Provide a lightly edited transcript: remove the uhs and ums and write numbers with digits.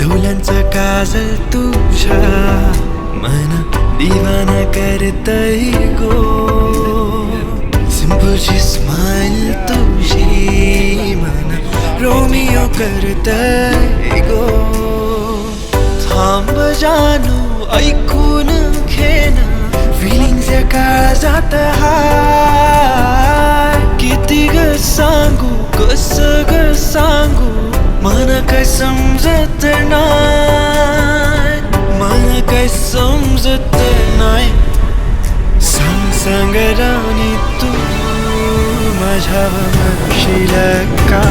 डोळ्यांचं काजल तुझ्या मन दिवाना करतय गो सिंपलची स्माइल तुझी मन रोमियो करतय गो थांब जानू ऐकून घेन फिलिंग्स या काळजात हाय किती ग सांगू कस ग सांगू मन काय समजत नाही मन काय समजत नाही सांग सांग राणी तू माझ्यावर म्हणशील का